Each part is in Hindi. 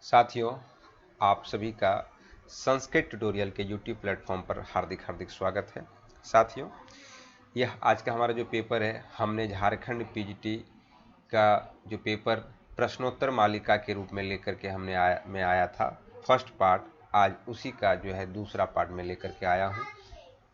साथियों, आप सभी का संस्कृत ट्यूटोरियल के यूट्यूब प्लेटफॉर्म पर हार्दिक हार्दिक स्वागत है। साथियों, यह आज का हमारा जो पेपर है, हमने झारखंड पीजीटी का जो पेपर प्रश्नोत्तर मालिका के रूप में लेकर के मैं आया था। फर्स्ट पार्ट, आज उसी का जो है दूसरा पार्ट में लेकर के आया हूँ।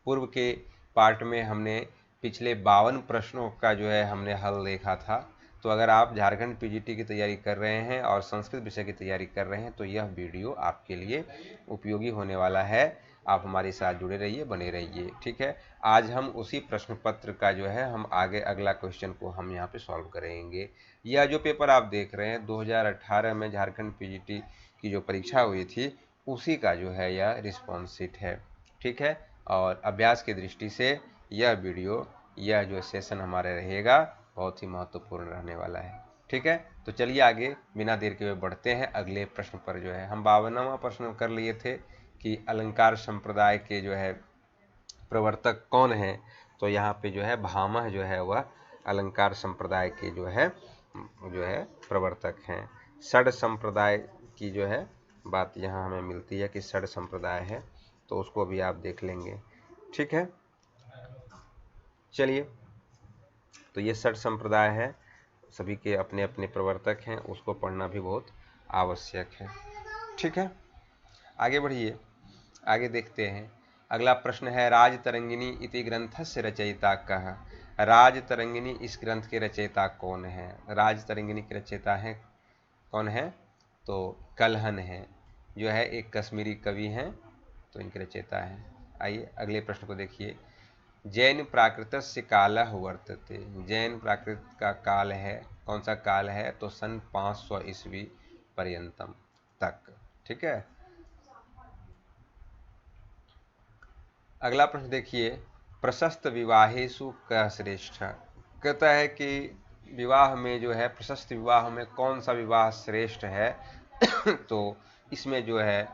पूर्व के पार्ट में हमने पिछले 52 प्रश्नों का जो है हमने हल देखा था। तो अगर आप झारखंड पीजीटी की तैयारी कर रहे हैं और संस्कृत विषय की तैयारी कर रहे हैं तो यह वीडियो आपके लिए उपयोगी होने वाला है। आप हमारे साथ जुड़े रहिए, बने रहिए, ठीक है। आज हम उसी प्रश्न पत्र का जो है हम आगे अगला क्वेश्चन को हम यहाँ पे सॉल्व करेंगे। यह जो पेपर आप देख रहे हैं 2018 में झारखंड पीजीटी की जो परीक्षा हुई थी उसी का जो है यह रिस्पॉन्स शीट है, ठीक है। और अभ्यास की दृष्टि से यह वीडियो, यह जो सेशन हमारा रहेगा बहुत ही महत्वपूर्ण रहने वाला है, ठीक है। तो चलिए आगे बिना देर के हुए बढ़ते हैं अगले प्रश्न पर। जो है हम 52वां प्रश्न कर लिए थे कि अलंकार संप्रदाय के जो है प्रवर्तक कौन है। तो यहाँ पे जो है भामह जो है वह अलंकार संप्रदाय के जो है प्रवर्तक हैं। षड संप्रदाय की जो है बात यहाँ हमें मिलती है कि षड संप्रदाय है, तो उसको भी आप देख लेंगे, ठीक है। चलिए, तो ये षड संप्रदाय है, सभी के अपने अपने प्रवर्तक हैं, उसको पढ़ना भी बहुत आवश्यक है, ठीक है। आगे बढ़िए, आगे देखते हैं। अगला प्रश्न है राजतरंगिणी इति ग्रंथस्य रचयिता कः। राजतरंगिणी इस ग्रंथ के रचयिता कौन है? राजतरंगिणी के रचयिता हैं कौन है? तो कल्हन है, जो है एक कश्मीरी कवि हैं, तो इनके रचयिता हैं। आइए अगले प्रश्न को देखिए। जैन प्राकृतस्य कालः वर्तते। जैन प्राकृत का काल है, कौन सा काल है? तो सन 500 ईस्वी पर्यंतम तक, ठीक है। अगला प्रश्न देखिए। प्रशस्त विवाहेषु कः श्रेष्ठ। कहता है कि विवाह में जो है, प्रशस्त विवाह में कौन सा विवाह श्रेष्ठ है? तो इसमें जो है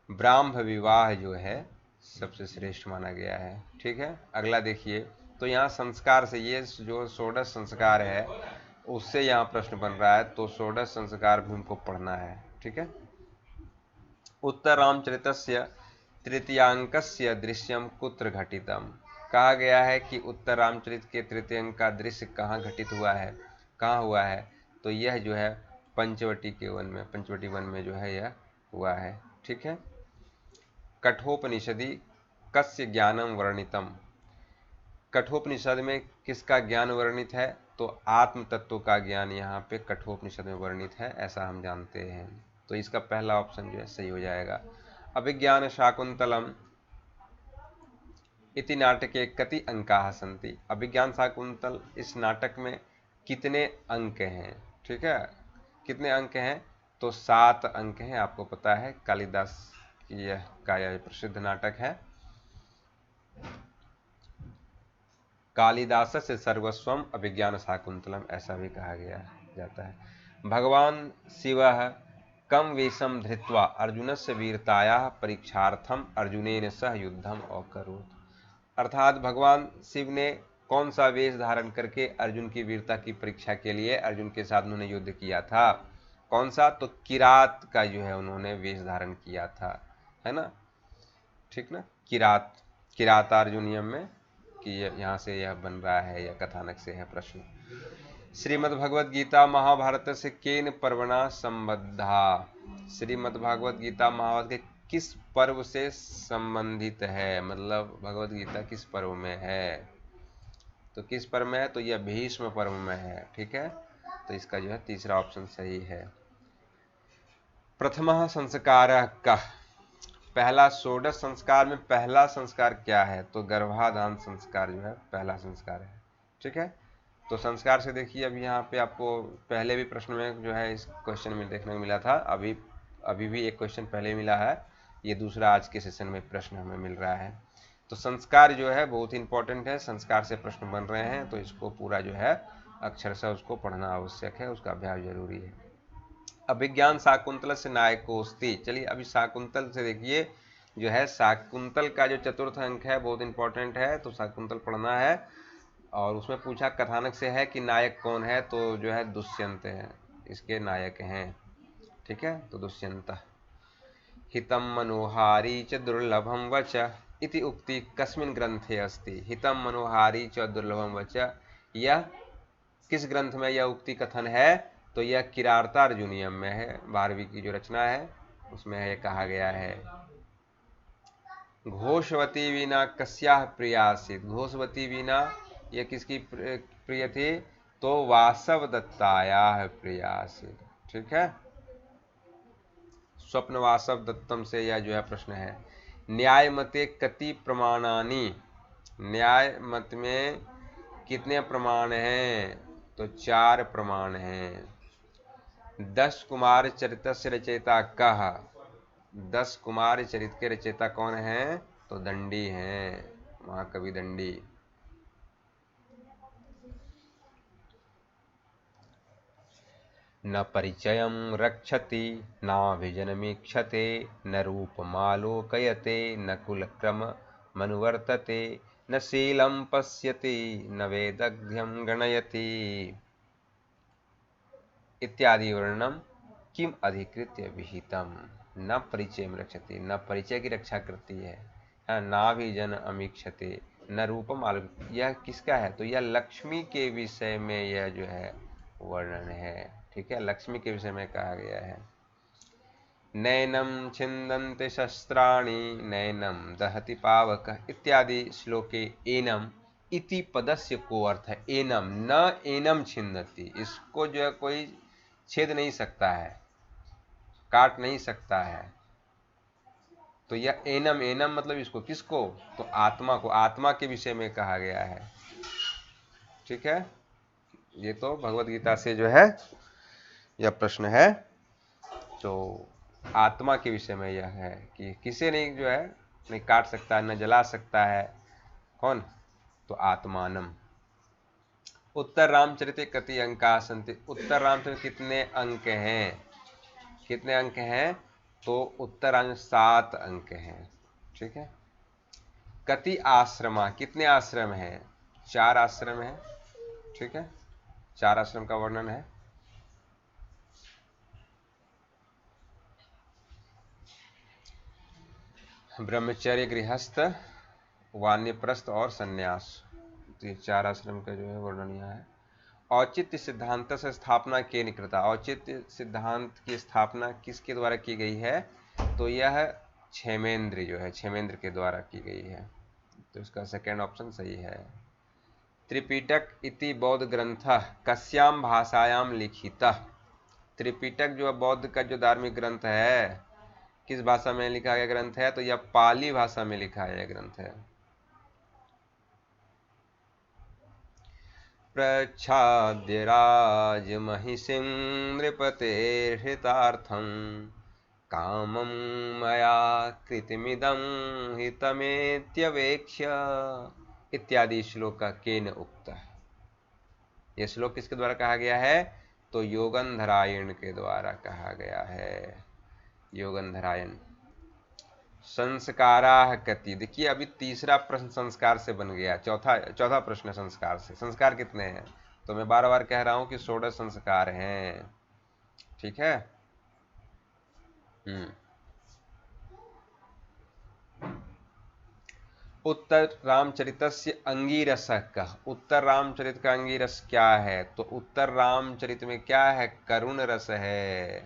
ब्राह्म विवाह जो है सबसे श्रेष्ठ माना गया है, ठीक है। अगला देखिए। तो यहाँ संस्कार से, ये जो षोडश संस्कार है उससे यहाँ प्रश्न बन रहा है, तो षोडश संस्कार भी हमको पढ़ना है, ठीक है। उत्तर रामचरितस्य तृतीयांकस्य दृश्यम कुत्र घटितम। कहा गया है कि उत्तर रामचरित के तृतीय अंक का दृश्य कहाँ घटित हुआ है, कहाँ हुआ है? तो यह जो है पंचवटी के वन में, पंचवटी वन में जो है यह हुआ है, ठीक है। कठोपनिषदि कस्य ज्ञानम वर्णितम। कठोपनिषद में किसका ज्ञान वर्णित है? तो आत्म तत्व का ज्ञान यहाँ पे कठोपनिषद में वर्णित है, ऐसा हम जानते हैं। तो इसका पहला ऑप्शन जो है सही हो जाएगा। अभिज्ञान शाकुंतलम इति नाटके कति अंकाः सन्ति। अभिज्ञान शाकुंतल इस नाटक में कितने अंक हैं, ठीक है। कितने अंक हैं? तो 7 अंक हैं। आपको पता है कालिदास की यह प्रसिद्ध नाटक है। कालिदास से सर्वस्वम अभिज्ञान शाकुंतलम, ऐसा भी कहा गया जाता है। भगवान शिव कम वेशम धृत्वा अर्जुनस्य वीरतायाः परीक्षार्थम अर्जुनेन सह युद्धम अकरोत्। अर्थात भगवान शिव ने कौन सा वेश धारण करके अर्जुन की वीरता की परीक्षा के लिए अर्जुन के साथ उन्होंने युद्ध किया था? कौन सा? तो किरात का जो है उन्होंने वेश धारण किया था, है ना, ठीक ना। किरात, किरातार्जुनियम में कि यहाँ से यह बन रहा है, यह कथानक से है प्रश्न। श्रीमद् भगवद गीता महाभारत से केन पर्वणा संबद्धा। श्रीमद् भगवद गीता महाभारत के किस पर्व से संबंधित है, मतलब भगवद गीता किस पर्व में है? तो किस पर्व में है? तो यह भीष्म पर्व में है, ठीक है। तो इसका जो है तीसरा ऑप्शन सही है। प्रथम संस्कार कः। पहला षोडश संस्कार में पहला संस्कार क्या है? तो गर्भाधान संस्कार जो है पहला संस्कार है, ठीक है। तो संस्कार से देखिए, अभी यहाँ पे आपको पहले भी प्रश्न में जो है इस क्वेश्चन में देखने को मिला था, अभी भी एक क्वेश्चन पहले मिला है, ये दूसरा आज के सेशन में प्रश्न हमें मिल रहा है। तो संस्कार जो है बहुत इंपॉर्टेंट है, संस्कार से प्रश्न बन रहे हैं, तो इसको पूरा जो है अक्षरशः उसको पढ़ना आवश्यक है, उसका अभ्यास जरूरी है। अभिज्ञान शाकुंतल से नायकोस्ति। चलिए अभी शाकुंतल से देखिए, जो है शाकुंतल का जो चतुर्थ अंक है बहुत इंपॉर्टेंट है, तो शाकुंतल पढ़ना है। और उसमें पूछा कथानक से है कि नायक कौन है, तो जो है दुष्यंत है, इसके नायक हैं। ठीक है, तो दुष्यंत। हितं मनोहारी च दुर्लभम वच इति उक्ति कस्मिन् ग्रंथे अस्ति। हितं मनोहारी च दुर्लभम वच, यह किस ग्रंथ में यह उक्ति कथन है? तो यह किरातार्जुनीयम में है, 12वीं की जो रचना है उसमें यह कहा गया है। घोषवती वीणा कस्याः प्रिया आसीत्। घोषवती वीणा यह किसकी प्रिय थी? तो वासव दत्तायाः प्रिया आसीत्। ठीक है, स्वप्न वासव दत्तम से यह जो है प्रश्न है। न्याय मते कति प्रमाणानि। न्याय मत में कितने प्रमाण हैं? तो 4 प्रमाण हैं। 10 कुमार चरितस्य रचयिता कः। 10 कुमार चरित के रचयिता कौन हैं? तो दंडी हैं, महाकवि दंडी। न परिचयं रक्षति नाभिजनमीक्षते न रूपमालोकयते न कुलक्रममनुवर्तते न शीलं पश्यति न वेदग्ध्यं गणयति इत्यादि वर्णनम किम अधिकृत्य विहितम। न परिचय में रक्षति, न परिचय की रक्षा करती है, ना भी जन अमीक्षते न रूपम आलोक। यह किसका है? तो यह लक्ष्मी के विषय में यह जो है वर्णन है। ठीक है, लक्ष्मी के विषय में कहा गया है। नैनम छिन्दन्ति शस्त्राणि नैनम दहति पावकः इत्यादि श्लोके एनम इति पदस्य को अर्थ है एनम, न एनम छिन्दति। इसको जो है कोई छेद नहीं सकता है, काट नहीं सकता है। तो यह एनम, एनम मतलब इसको, किसको? तो आत्मा को, आत्मा के विषय में कहा गया है। ठीक है, ये तो भगवत गीता से जो है यह प्रश्न है। तो आत्मा के विषय में यह है कि किसे नहीं जो है नहीं काट सकता है, न जला सकता है। कौन? तो आत्मानम। उत्तर रामचरित कति अंका सन्ति। उत्तर रामचरित कितने अंक हैं? कितने अंक हैं? तो उत्तर अंक 7 अंक हैं। ठीक है, कति आश्रमा, कितने आश्रम हैं? 4 आश्रम हैं। ठीक है, 4 आश्रम का वर्णन है। ब्रह्मचर्य, गृहस्थ, वानप्रस्थ और संन्यास, तो ये 4 आश्रम का जो है वर्णन यहाँ है। औचित्य सिद्धांत से स्थापना के निकृता। औचित्य सिद्धांत की स्थापना किसके द्वारा की गई है? तो यह क्षेमेंद्र जो है, क्षेमेंद्र के द्वारा की गई है। तो इसका सेकेंड ऑप्शन सही है। त्रिपिटक इति बौद्ध ग्रंथ कस्याम भाषायाम लिखितः। त्रिपिटक जो बौद्ध का जो धार्मिक ग्रंथ है, किस भाषा में लिखा गया ग्रंथ है? तो यह पाली भाषा में लिखा गया ग्रंथ है। प्रच्छाद्य राजमहिषीं नृपतेर्हितार्थं कामं मया कृतमिदं हितमेत्यवेक्ष्य इत्यादि श्लोक केन उक्तः। यह श्लोक किसके द्वारा कहा गया है? तो योगंधरायण के द्वारा कहा गया है। योगंधरायण। संस्काराः कति। देखिए अभी तीसरा प्रश्न संस्कार से बन गया, चौथा प्रश्न संस्कार से। संस्कार कितने हैं? तो मैं बार बार कह रहा हूं कि 16 संस्कार हैं। ठीक है, उत्तर रामचरितस्य अंगीरसः कः। उत्तर रामचरित का अंगीरस क्या है? तो उत्तर रामचरित में क्या है? करुण रस है।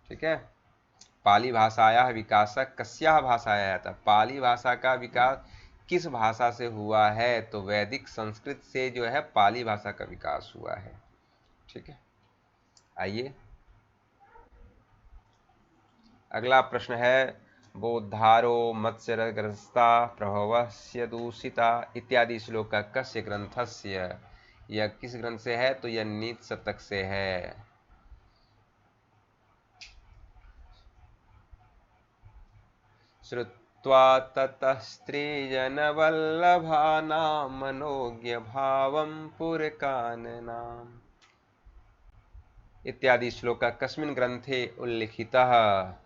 ठीक है, पाली भाषाया विकास कस्या भाषाया था। पाली भाषा का विकास किस भाषा से हुआ है? तो वैदिक संस्कृत से जो है पाली भाषा का विकास हुआ है। ठीक है, आइए अगला प्रश्न है। बोद्धारो मत्स्यग्रस्ता प्रभवस्य दूषिता इत्यादि श्लोक कस्य ग्रंथस्य। यह किस ग्रंथ से है? तो यह नीति शतक से है। श्रुत्वा ततः स्त्रीजनवल्लभानां मनोज्ञ भावं पुरकाननाम् इत्यादि श्लोक कस्मिन् ग्रंथे उल्लिखितः।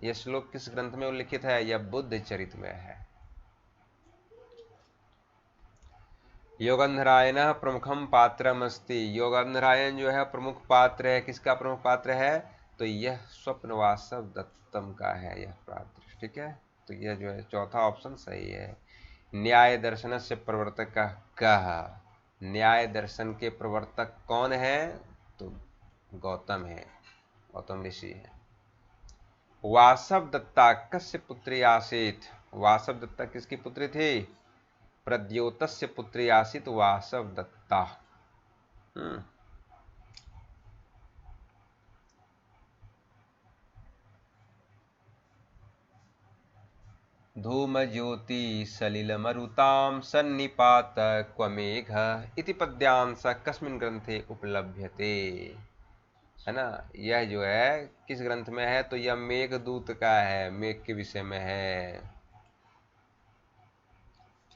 यह श्लोक किस ग्रंथ में उल्लिखित है? यह बुद्ध चरित में है। योगंधरायण प्रमुखम पात्रमस्ति। योगंधरायण जो है प्रमुख पात्र है। किसका प्रमुख पात्र है? तो यह स्वप्नवासव दत्तम का है यह पात्र। ठीक है, तो यह जो है चौथा ऑप्शन सही है। न्याय दर्शन से प्रवर्तक कहा, न्याय दर्शन के प्रवर्तक कौन है? तो गौतम है, गौतम ऋषि है। वासव दत्ता कस्य पुत्री आसीत? वासव दत्ता किसकी पुत्री थी? प्रद्योतस्य पुत्री आसीत वासव दत्ता। धूम ज्योति सलिल मरुताम सन्निपात क्वमेघ इति पद्यांश कस्मिन् ग्रंथे उपलभ्यते। है ना, यह जो है किस ग्रंथ में है? तो यह मेघदूत का है, मेघ के विषय में है।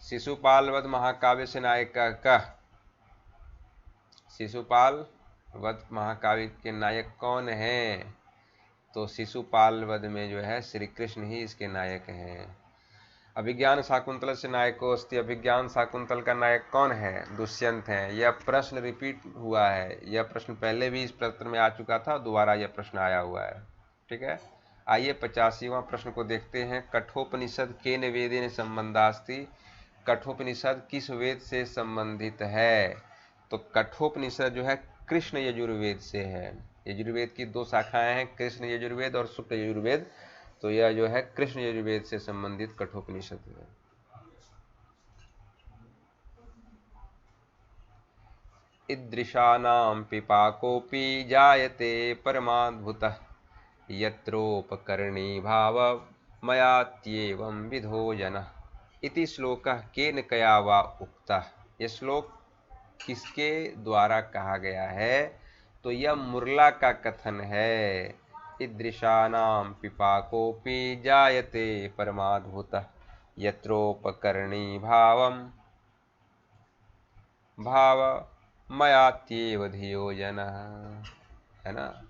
शिशुपाल वध महाकाव्य से नायक का शिशुपाल वध महाकाव्य के नायक कौन है? तो शिशुपाल वध में जो है श्री कृष्ण ही इसके नायक हैं। अभिज्ञान शाकुंतल से नायको अस्ति। अभिज्ञान शाकुंतल का नायक कौन है? दुष्यंत है। यह प्रश्न रिपीट हुआ है, यह प्रश्न पहले भी इस प्रश्न में आ चुका था, दोबारा यह प्रश्न आया हुआ है। ठीक है, आइए 85वां प्रश्न को देखते हैं। कठोपनिषद केन वेदेन संबंधास्ति? कठोपनिषद किस वेद से संबंधित है? तो कठोपनिषद जो है कृष्ण यजुर्वेद से है। यजुर्वेद की दो शाखाएं हैं, कृष्ण यजुर्वेद और शुक्ल यजुर्वेद। तो यह जो है कृष्ण यजुर्वेद से संबंधित कठोपनिषद है। ईदृशानां पिपाकोऽपि जायते परमाद्भुतः यत्रोपकरणी भावमयात्येवं विधो जनः इति श्लोकः केन कया वा उक्तः? यह श्लोक किसके द्वारा कहा गया है? तो यह मुरला का कथन है। ईदृशानां पिपाकोऽपि जायते परमाद्भुतः यत्रोपकरणी भावमयात्येव धियो जनः। है ना,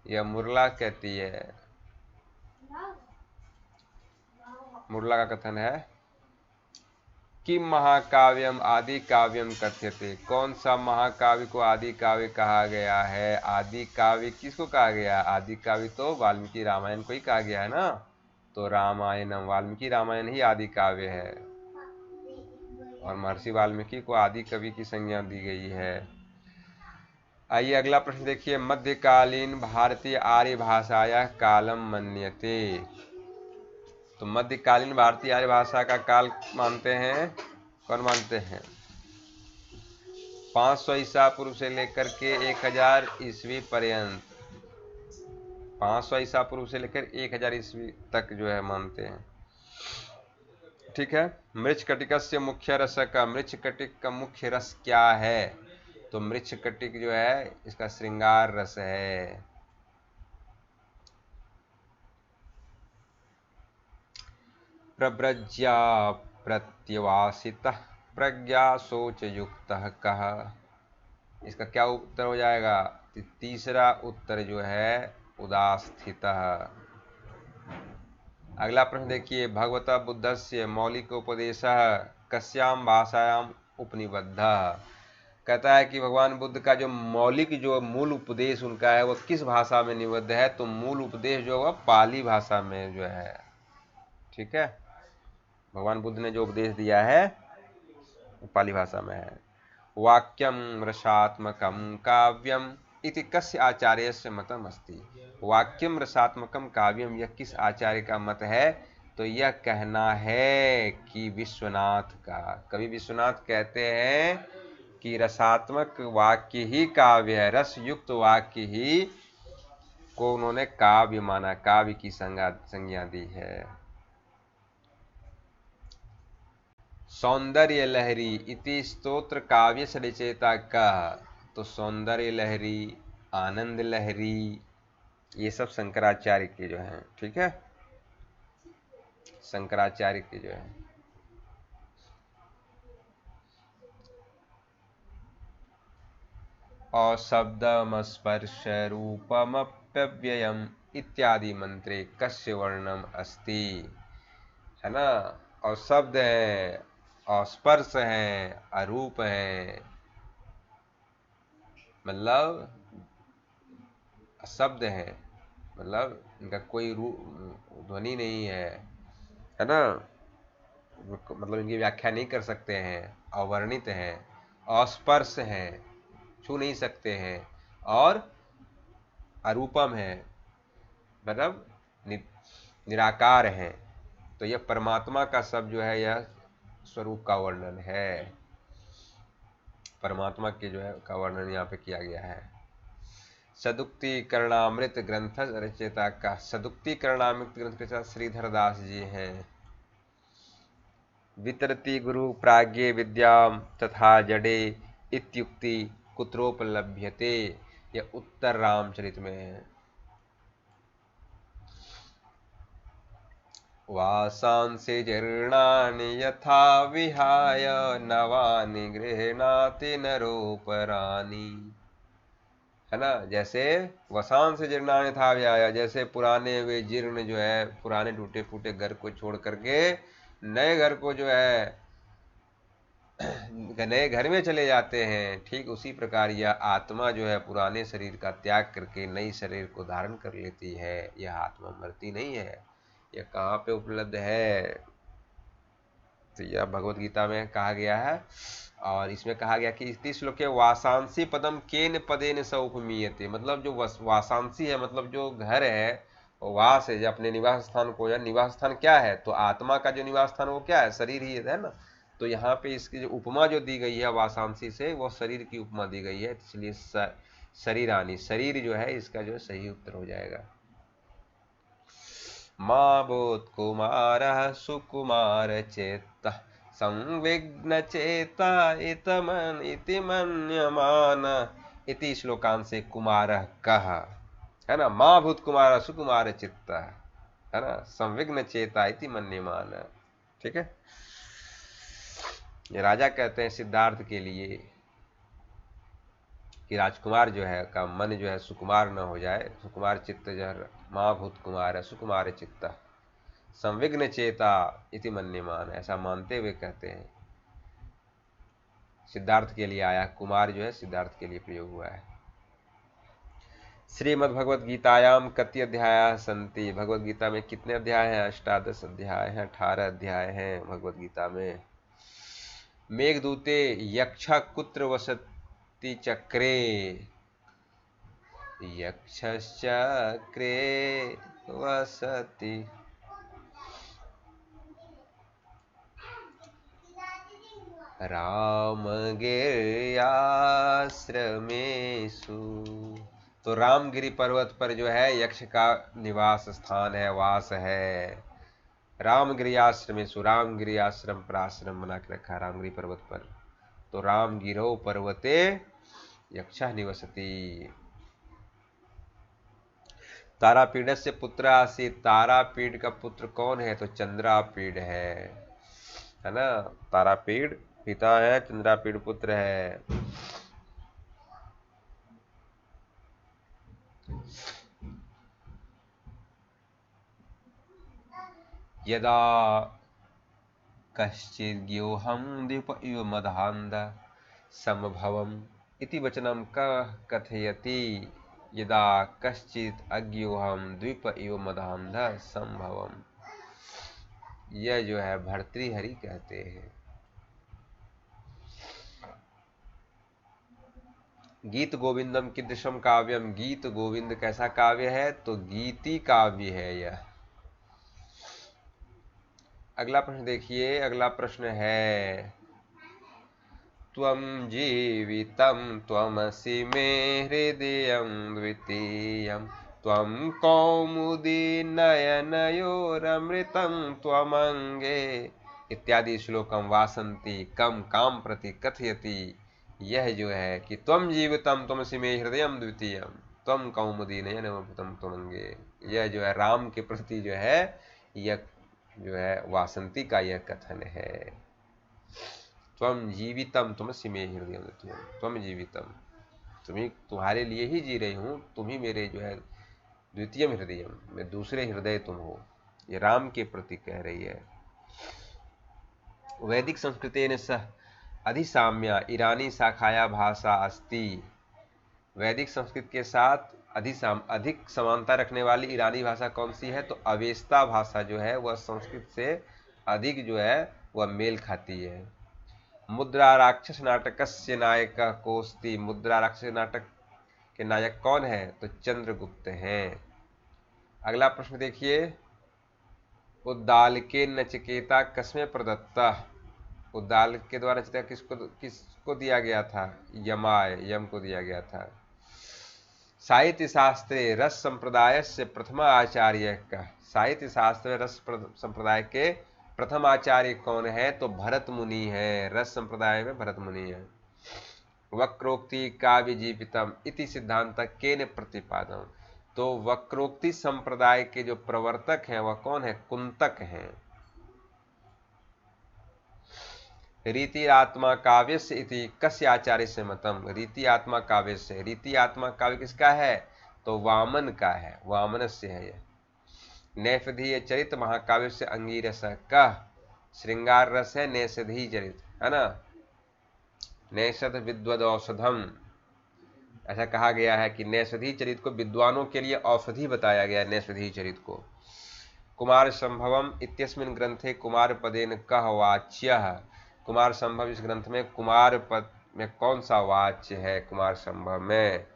यह मुरला कहती है, मुरला का कथन है कि महाकाव्यम आदि काव्यम कथ्यते। कौन सा महाकाव्य को आदि काव्य कहा गया है? आदि काव्य किसको कहा गया? आदि काव्य तो वाल्मीकि रामायण को ही कहा गया है ना। तो रामायणम, वाल्मीकि रामायण ही आदि काव्य है और महर्षि वाल्मीकि को आदि कवि की संज्ञा दी गई है। आइए अगला प्रश्न देखिए। मध्यकालीन भारतीय आर्य भाषाया कालम मन्यते। तो मध्यकालीन भारतीय आर्य भाषा का काल मानते हैं, कौन मानते हैं? 500 ईसा पूर्व से लेकर के 1000 ईस्वी पर्यंत, 500 ईसा पूर्व से लेकर 1000 ईस्वी तक जो है मानते हैं। ठीक है, मृच्छकटिकस्य मुख्य रस का, मृच्छकटिक का मुख्य रस क्या है? तो मृच्छकटिक जो है इसका श्रृंगार रस है। प्रव्रज्या प्रत्यवासितः प्रज्ञा सोच युक्तः कः? इसका क्या उत्तर हो जाएगा? तीसरा उत्तर जो है उदास्थितः। अगला प्रश्न देखिए। भगवता बुद्धस्य मौलिक उपदेशः कस्याम भाषायाम उपनिबद्धः? कहता है कि भगवान बुद्ध का जो मौलिक जो मूल उपदेश उनका है वो किस भाषा में निबद्ध है? तो मूल उपदेश जो है पाली भाषा में जो है। ठीक है, भगवान बुद्ध ने जो उपदेश दिया है पाली भाषा में है। वाक्यम रसात्मकम काव्यम इति कस्य आचार्यस्य मतम अस्ति? वाक्यम रसात्मकम काव्यम, यह किस आचार्य का मत है? तो यह कहना है कि विश्वनाथ का। कवि विश्वनाथ कहते हैं कि रसात्मक वाक्य ही काव्य है, रस युक्त वाक्य ही को उन्होंने काव्य माना, काव्य की संज्ञा दी है। सौंदर्य लहरी इति स्तोत्र काव्य रचयिता का? तो सौंदर्य लहरी, आनंद लहरी, ये सब शंकराचार्य के जो हैं। ठीक है, शंकराचार्य के जो है। अशब्दम स्पर्श रूपमप्यव्ययम इत्यादि मंत्रे कस्य वर्णम अस्ति? है ना, और शब्द है, अस्पर्श हैं, अरूप हैं, मतलब शब्द हैं, मतलब इनका कोई ध्वनि नहीं है ना, मतलब इनकी व्याख्या नहीं कर सकते हैं, अवर्णित हैं, अस्पर्श हैं, छू नहीं सकते हैं, और अरूपम है, मतलब निराकार है। तो यह परमात्मा का सब जो है यह स्वरूप का वर्णन है, परमात्मा के जो है का वर्णन यहाँ पे किया गया है। सदुक्ति करणामृत ग्रंथ रचयिता का, सदुक्ति करणामृत ग्रंथ के साथ श्रीधर दास जी हैं। वितरति गुरु प्राज्ञे विद्याम तथा जडे इत्युक्ति कुत्रोपलभ्यते, यह उत्तर रामचरित में है। वासांसि जीर्णानि यथा विहाय नवानि गृह्णाति नरोपराणि, है ना, जैसे वसान से जीर्णानि यथा विहाय, जैसे पुराने वे जीर्ण जो है पुराने टूटे फूटे घर को छोड़ करके नए घर को जो है नए घर में चले जाते हैं, ठीक उसी प्रकार यह आत्मा जो है पुराने शरीर का त्याग करके नई शरीर को धारण कर लेती है। यह आत्मा मरती नहीं है। यह कहाँ पे उपलब्ध है? तो यह भगवत गीता में कहा गया है, और इसमें कहा गया कि इस श्लोके वासांसी पदम केन पदेन स उपमीयते, मतलब जो वासांसी है, मतलब जो घर है, वास है, जो अपने निवास स्थान को, या निवास स्थान क्या है, तो आत्मा का जो निवास स्थान वो क्या है? शरीर ही है ना। तो यहाँ पे इसकी जो उपमा जो दी गई है वासांसी से, वो शरीर की उपमा दी गई है, इसलिए शरीरानी, शरीर जो है इसका जो सही उत्तर हो जाएगा। मा बोध कुमार सुकुमार चेत संविघ्न चेता इति मन्यमान, इति श्लोकांत से कुमार कहा, है ना। माँ भूत कुमार सुकुमार चित्त, है ना, संविघ्न चेता इति मन्यमान, ठीक है। ये राजा कहते हैं सिद्धार्थ के लिए कि राजकुमार जो है का मन जो है सुकुमार न हो जाए, सुकुमार चित्त जो है, माँ भूत कुमार सुकुमार चित्त संविघ्न चेता इति मन्यमान, ऐसा मानते हुए कहते हैं। सिद्धार्थ के लिए आया, कुमार जो है सिद्धार्थ के लिए प्रयोग हुआ है। श्रीमद्भगवद गीतायाम कति अध्याय संति, भगवद गीता में कितने अध्याय हैं? 18 अध्याय हैं, 18 अध्याय हैं भगवद गीता में। मेघदूते यक्ष कुत्र वसति चक्रे, यक्षश्चक्रे वसति, रामगिर्याश्रमेषु, तो रामगिरी पर्वत पर जो है यक्ष का निवास स्थान है, वास है। रामगिरी आश्रमेषु, रामगिरी आश्रम पर आश्रम बना के रखा रामगिरी पर्वत पर। तो रामगिरो पर्वते यक्ष निवसति। तारापीड़ से पुत्र आसीत, तारापीड़ का पुत्र कौन है? तो चंद्रापीड़ है ना। तारापीड़ पिता है, चंद्रापीड़ पुत्र है। यदा कश्चिद्योऽहं द्वीप इव मदान्ध समभवम् इति वचनं कः कथयति, यदा कश्चित् अज्ञोऽहं द्वीप इव मदान्ध समभवम्, यह जो है भर्तृहरि कहते हैं। गीत गोविंदम कीदृशम काव्यम, गीत गोविंद कैसा काव्य है? तो गीति काव्य है यह। अगला प्रश्न देखिए, अगला प्रश्न है त्वं जीवितं त्वमसि मे हृदयं द्वितीयं, त्वं कौमुदी नयनयोरमृतं त्वमंगे इत्यादि श्लोकम वासंती कम काम प्रति कथयति। यह जो है कि त्वं जीवितं त्वमसि मे हृदयं द्वितीयं, त्वं कौमुदी नयनयोरमृतं त्वमंगे, यह जो है राम के प्रति जो है यह जो है वासंती का यह कथन है। त्वम जीवितम तुमसि मे हृदयम द्वितीयम, त्वम जीवितम, तुम्हारे लिए ही जी रही हूँ, तुम ही मेरे जो है द्वितीयम हृदयम, मैं दूसरे हृदय तुम हो। ये राम के प्रति कह रही है। वैदिक संस्कृतेन सह अधिसाम्या ईरानी शाखाया भाषा अस्ति। वैदिक संस्कृत के साथ अधिक समानता रखने वाली ईरानी भाषा कौन सी है? तो अवेस्ता भाषा जो है वह संस्कृत से अधिक जो है वह मेल खाती है। मुद्रा राक्षस नाटकस्य नायकः कोस्ति। मुद्रा राक्षस नाटक के नायक कौन है? तो चंद्रगुप्त हैं। अगला प्रश्न देखिए, उद्दालके नचिकेता कस्मै प्रदत्तः। उद्दालक के द्वारा नचिकेता किसको दिया गया था? यमाय, यम को दिया गया था। साहित्य शास्त्रे रस संप्रदाय से प्रथम आचार्य का। साहित्य शास्त्र रस संप्रदाय के प्रथम आचार्य कौन है? तो भरत मुनि है। रस संप्रदाय में भरत मुनि है। वक्रोक्ति काव्य जीवितम इति सिद्धांत केन प्रतिपादन। तो वक्रोक्ति संप्रदाय के जो प्रवर्तक हैं वह कौन है? कुंतक हैं। रीति आत्मा काव्य से इति कस्य आचार्य से मतम। रीति आत्मा काव्य से, रीति आत्मा काव्य किसका है? तो वामन का है, वामन से है यह। नैषधीय चरित महाकाव्य से अंगीरस का। श्रृंगार रस है नैषधीय चरित, है ना। नैषध विद्वद औषधम, ऐसा कहा गया है कि नैषधीय चरित को विद्वानों के लिए औषधि बताया गया है। नैषधीय चरित को कुमार संभवम इत्यस्मिन् ग्रंथे कुमार पदेन कह वाच्यः। कुमार संभव इस ग्रंथ में कुमार पद में कौन सा वाच्य है? कुमार संभव में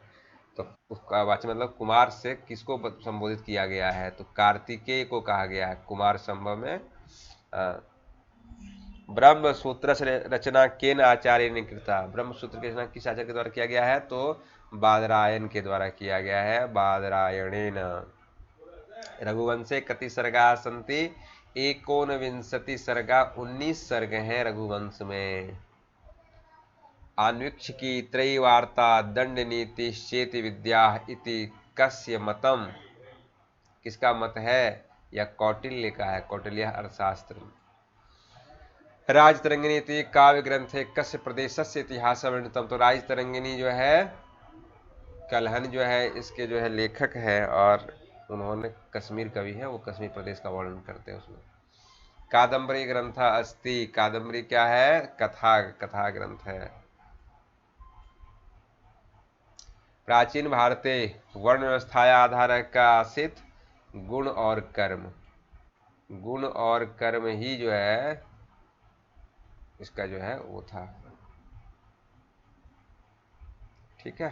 तो उसका वाच्य मतलब कुमार से किसको संबोधित किया गया है? तो कार्तिकेय को कहा गया है कुमार संभव में। ब्रह्म सूत्र से रचना केन आचार्य ने कृता। ब्रह्म सूत्र की रचना किस आचार्य के द्वारा किया गया है? तो बादरायण के द्वारा किया गया है, बादरायणेन। रघुवंशे कति सर्गा सन्ति? 19 सर्गा, 19 सर्ग हैं रघुवंश में। अन्वीक्षिकी त्रयी वार्ता दंड नीति चेति विद्या इति कस्य मतम। किसका मत है? यह कौटिल्य का है, कौटिल्य अर्थशास्त्र। राजतरंगिणी काव्य ग्रंथ है कस्य प्रदेश से इतिहास वर्णितम। तो राजतरंगिणी जो है कलहन जो है इसके जो है लेखक है और उन्होंने कश्मीर कवि है, वो कश्मीर प्रदेश का वर्णन करते हैं उसमें। कादम्बरी ग्रंथ अस्ति। कादम्बरी क्या है? कथा ग्रंथ है। प्राचीन भारते वर्ण व्यवस्थाया आधार का आसित गुण और कर्म। गुण और कर्म ही जो है इसका जो है वो था। ठीक है,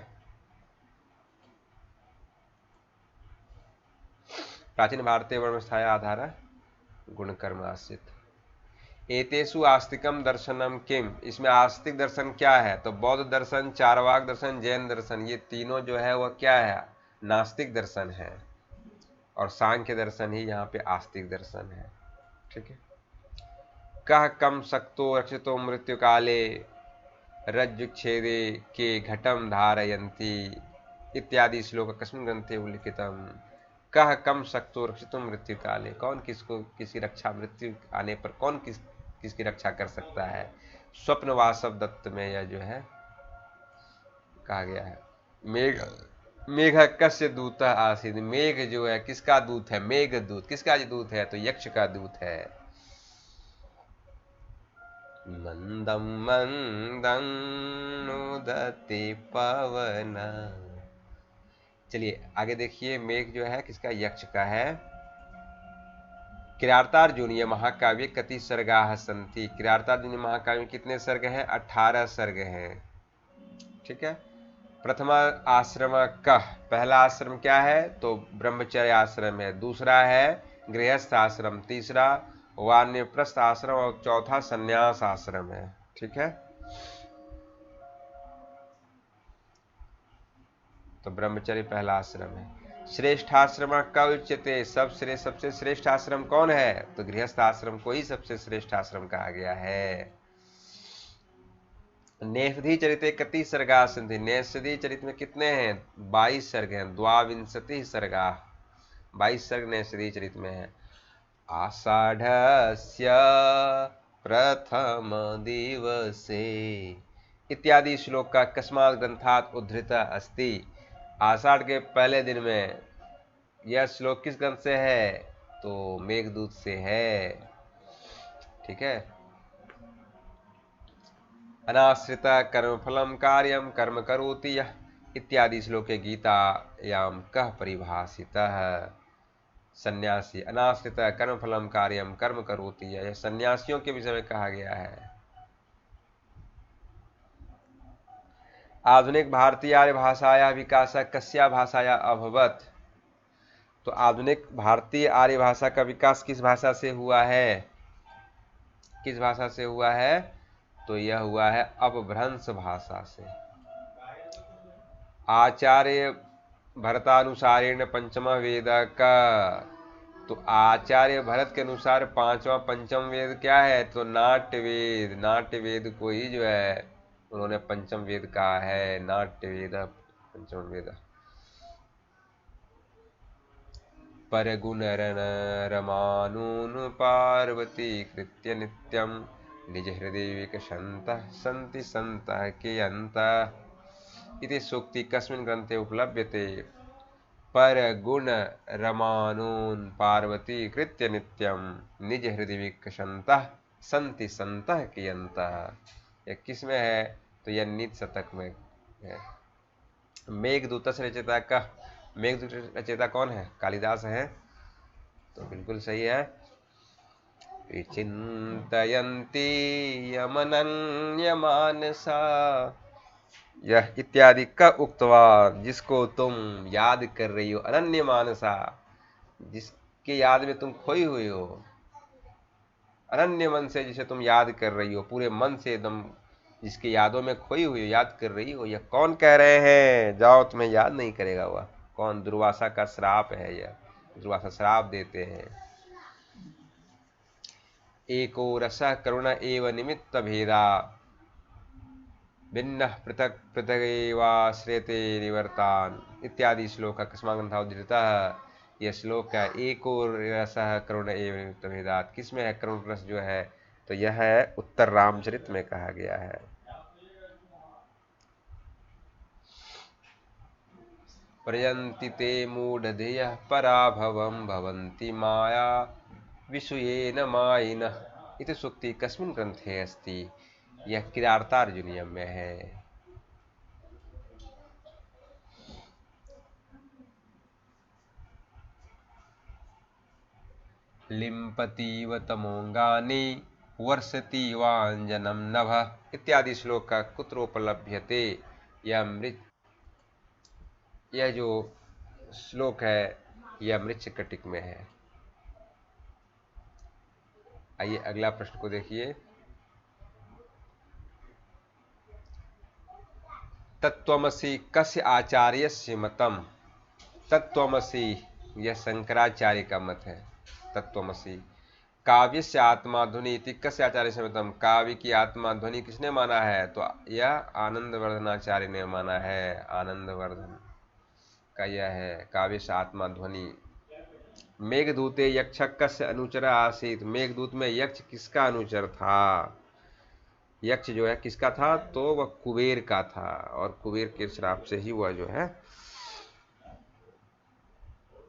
प्राचीन भारतीय वर्ण व्यवस्थाया आधार गुण कर्म आसित। एतेषु आस्तिकम दर्शनम किम। इसमें आस्तिक दर्शन क्या है? तो बौद्ध दर्शन, चारवाक दर्शन, जैन दर्शन, ये तीनों जो है वह क्या है? नास्तिक दर्शन है। और सांख्य दर्शन ही यहाँ पे आस्तिक दर्शन है। ठीक है। कह कम शक्तो रक्षितो मृत्यु काले रज्जुच्छेदे के घटम धारयन्ति इत्यादि श्लोक कस्मिन् ग्रंथे उल्लिखितम। कह कम शक्तो रक्षितो मृत्यु काले। कौन किसको किसकी रक्षा, मृत्यु आने पर कौन किसकी रक्षा कर सकता है? स्वप्न वासव दत्त में यह जो है कहा गया है। मेघ कस्य दूत आसीद। मेघ जो है किसका दूत है? मेघ दूत किसका दूत है? तो यक्ष का दूत है। मंदम मंदं नुदति पवन। चलिए आगे देखिए, मेघ जो है किसका? यक्ष का है। किरातार्जुन ये महाकाव्य कति सर्गाः सन्ति। किरातार्जुन महाकाव्य में कितने सर्ग हैं? 18 सर्ग हैं। ठीक है। प्रथम आश्रम कह। पहला आश्रम क्या है? तो ब्रह्मचर्य आश्रम है। दूसरा है गृहस्थ आश्रम, तीसरा वानप्रस्थ आश्रम और चौथा संन्यास आश्रम है। ठीक है। तो ब्रह्मचर्य पहला आश्रम है। श्रेष्ठ आश्रम का उच्यते। सबसे श्रेष्ठ आश्रम कौन है? तो गृहस्थ आश्रम को ही सबसे श्रेष्ठ आश्रम कहा गया है। नेषधि चरिते कति सर्गा सन्ति। नेषधि चरित में कितने हैं? 22 सर्ग हैं। 22 सर्गा, 22 सर्ग नेषधि चरित में है। आषाढ़स्य प्रथम दिवसे इत्यादि श्लोक का कस्मात् ग्रंथात् उद्धृत अस्ति। आषाढ़ के पहले दिन में यह श्लोक किस ग्रंथ से है? तो मेघदूत से है। ठीक है। अनाश्रित कर्मफलम कार्यम कर्म करोति यः इत्यादि श्लोके गीतायां कः परिभाषितः। सन्यासी अनाश्रित कर्मफलम कार्यम कर्म करोति यः, सन्यासियों के विषय में कहा गया है। आधुनिक भारतीय आर्य भाषाया विकासः कस्या भाषाया अभवत्। तो आधुनिक भारतीय आर्य भाषा का विकास किस भाषा से हुआ है, किस भाषा से हुआ है? तो यह हुआ है अपभ्रंश भाषा से। आचार्य भरतानुसारेण पंचमा वेद का, तो आचार्य भरत के अनुसार पांचवा पंचम वेद क्या है? तो नाट्य वेद। नाट्य वेद को ही जो है उन्होंने पंचम वेद कहा है। नाट्य वेद पंचम वेद। पर गुण रमानून पार्वती कृत्य नित्यम निज हृदय विकसन्तः सन्ति सन्तः कियन्तः इति सूक्ति कस्मिन् ग्रन्थे उपलभ्यते। पर गुण रमानून पार्वती कृत्य नित्यम निज हृदय विकसन्तः सन्ति सन्तः कियन्तः। यह किस में है? तो यह नीति शतक में है। मेघदूत रचयिता का, मेघदूत रचयिता कौन है? कालिदास है, तो बिल्कुल सही है। चिंतयन्ति यमनन्यमानसा यह इत्यादि का उक्तवान, जिसको तुम याद कर रही हो, अनन्य मानसा, जिसके याद में तुम खोई हुई हो, अनन्य मन से जिसे तुम याद कर रही हो, पूरे मन से एकदम जिसकी यादों में खोई हुई हो, याद कर रही हो। यह कौन कह रहे हैं? जाओ, तुम्हें याद नहीं करेगा वह कौन? दुर्वासा का श्राप है यह। दुर्वासा श्राप देते हैं। एको रसः करुण एव निमित्त भेदा भिन्न पृथक पृथगेवाश्रयते निवर्तान इत्यादि श्लोक कस्मात् ग्रन्थः उद्धृतः। यह श्लोक है एको रसः करुण एव निमित्त भेदात्। किसमें है करुण रस जो है? तो यह है उत्तर रामचरित में कहा गया है। प्रयन्ति ते मूढधियः पराभवं भवन्ति माया विषयेन मायिनः इति सूक्ति कस्मिन् ग्रन्थे अस्ति। यह किरातार्जुनीयम में है। लिम्पतीव तमोंगानि वर्षति वाञ्जनं नभः इत्यादि श्लोक का कुत्र उपलभ्यते। यह जो श्लोक है यह मृच्छकटिक में है। आइए अगला प्रश्न को देखिए। तत्त्वमसि कस्य आचार्यस्य मतम। तत्त्वमसि यह शंकराचार्य का मत है। तत्त्वमसि काव्य से आत्मा ध्वनि इति कस्य आचार्य से मतम। काव्य की आत्मा ध्वनि किसने माना है? तो यह आनंदवर्धनाचार्य ने माना है। आनंदवर्धन का यह है काव्य से आत्मा ध्वनि। मेघदूते यक्षक कस्य अनुचर आसीत। मेघदूत में यक्ष किसका अनुचर था? यक्ष जो है किसका था? तो वह कुबेर का था, और कुबेर के श्राप से ही वह जो है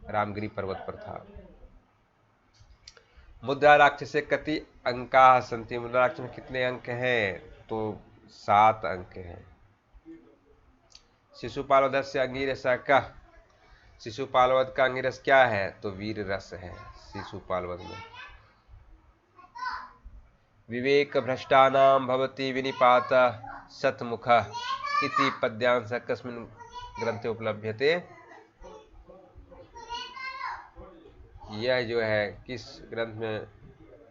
रामगिरी पर्वत पर था। मुद्रा राक्षसे कति अंका सन्ति। मुद्रा राक्षस में कितने अंक हैं? तो 7 अंक हैं। शिशुपालवध से अंगिरस का, शिशुपालवध का अंगिरस क्या है? तो वीर रस है शिशुपालवध में। विवेक भ्रष्टानां भवति विनिपात शतमुख इति पद्यांश कस्मिन् ग्रंथे उपलभ्यते। यह जो है किस ग्रंथ में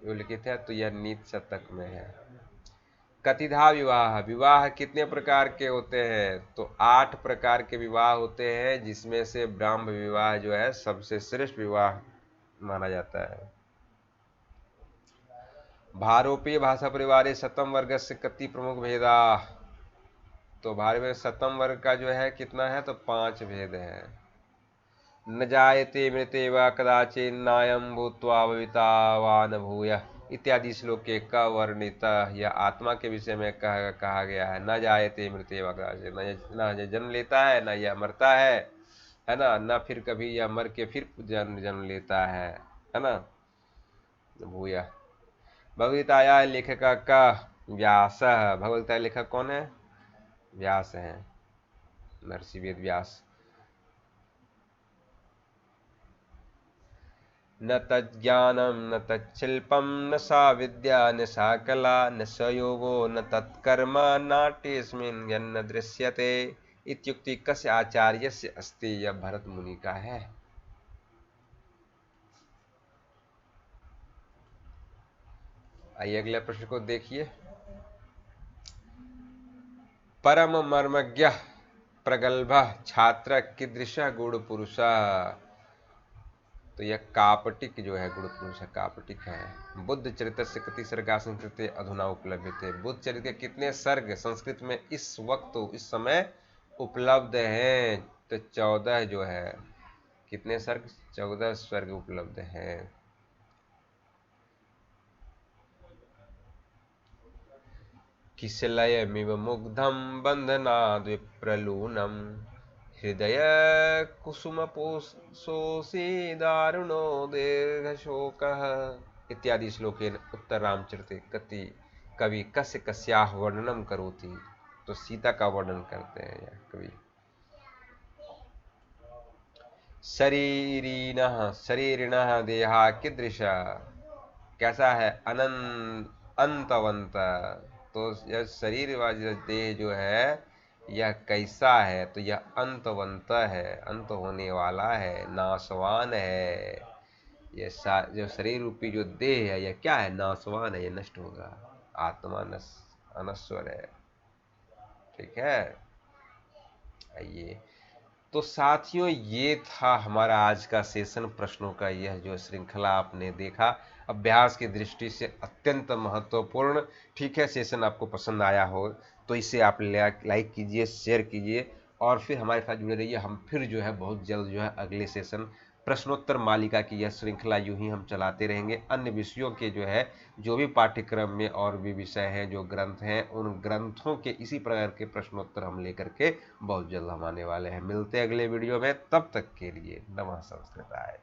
लिखित है? तो यह नीति शतक में है। कतिधा विवाह। विवाह कितने प्रकार के होते हैं? तो 8 प्रकार के विवाह होते हैं, जिसमें से ब्राह्म विवाह जो है सबसे श्रेष्ठ विवाह माना जाता है। भारोपीय भाषा परिवार शतम वर्ग से कति प्रमुख भेदा। तो भारत में शतम वर्ग का जो है कितना है? तो 5 भेद है। न जायते मृते व कदाचित् नायं भूत्वा भवितावान भूयः इत्यादि श्लोक के का वर्णित यह आत्मा के विषय में कहा गया है। न जायते मृते व कदाचित्, न जन्म लेता है, न यह मरता है ना, न फिर कभी यह मर के फिर जन्म लेता है ना। भूयः भगवताया लेखक का व्यास। भगवद्गीता लेखक कौन है? व्यास हैं, महर्षि वेद व्यास। न तज्ज्ञानं न तच्छिल्पं न सा विद्या न सा कला न स योगो न तत्कर्म नाट्येऽस्मिन् यन्न दृश्यते इत्युक्ति कस्य आचार्यस्य अस्ति। यह भरत मुनि का है। आइए अगले प्रश्न को देखिए। परम मर्मज्ञ प्रगल्भ छात्र कीदृश गुण पुरुष। तो यह कापटिक जो है गुण पुरुष है, कापटिक है। बुद्ध चरित्र से कति सर्गा संस्कृत अधुना उपलब्ध थे। बुद्ध चरित्र के कितने सर्ग संस्कृत में इस वक्त इस समय उपलब्ध हैं? तो 14 जो है। कितने सर्ग? 14 सर्ग उपलब्ध हैं। किशलयमिव मुग्धं बंधनाद् विप्रलूनम् हृदय कुसुमपोषोऽसि दारुणो दीर्घशोकः इत्यादि श्लोकेन उत्तर रामचरिते कति कवि कस्य कस्याः वर्णनम करोति। तो सीता का वर्णन करते हैं यह कवि। शरीरिणः देहा कीदृश, कैसा है? अंतवंत। तो यह शरीर वाला देह जो है यह कैसा है? तो यह अंतवंत है, अंत होने वाला है, नाशवान है। यह जो शरीर रूपी जो देह है यह क्या है? नाशवान है, यह नष्ट होगा। आत्मा अनश्वर है। ठीक है। आइए, तो साथियों ये था हमारा आज का सेशन। प्रश्नों का यह जो श्रृंखला आपने देखा अभ्यास की दृष्टि से अत्यंत महत्वपूर्ण। ठीक है, सेशन आपको पसंद आया हो तो इसे आप लाइक कीजिए, शेयर कीजिए और फिर हमारे साथ जुड़े रहिए। हम फिर जो है बहुत जल्द जो है अगले सेशन प्रश्नोत्तर मालिका की यह श्रृंखला यूं ही हम चलाते रहेंगे। अन्य विषयों के जो है जो भी पाठ्यक्रम में और भी विषय हैं, जो ग्रंथ हैं, उन ग्रंथों के इसी प्रकार के प्रश्नोत्तर हम लेकर के बहुत जल्द हम आने वाले हैं। मिलते हैं अगले वीडियो में, तब तक के लिए नमः संस्कृताय।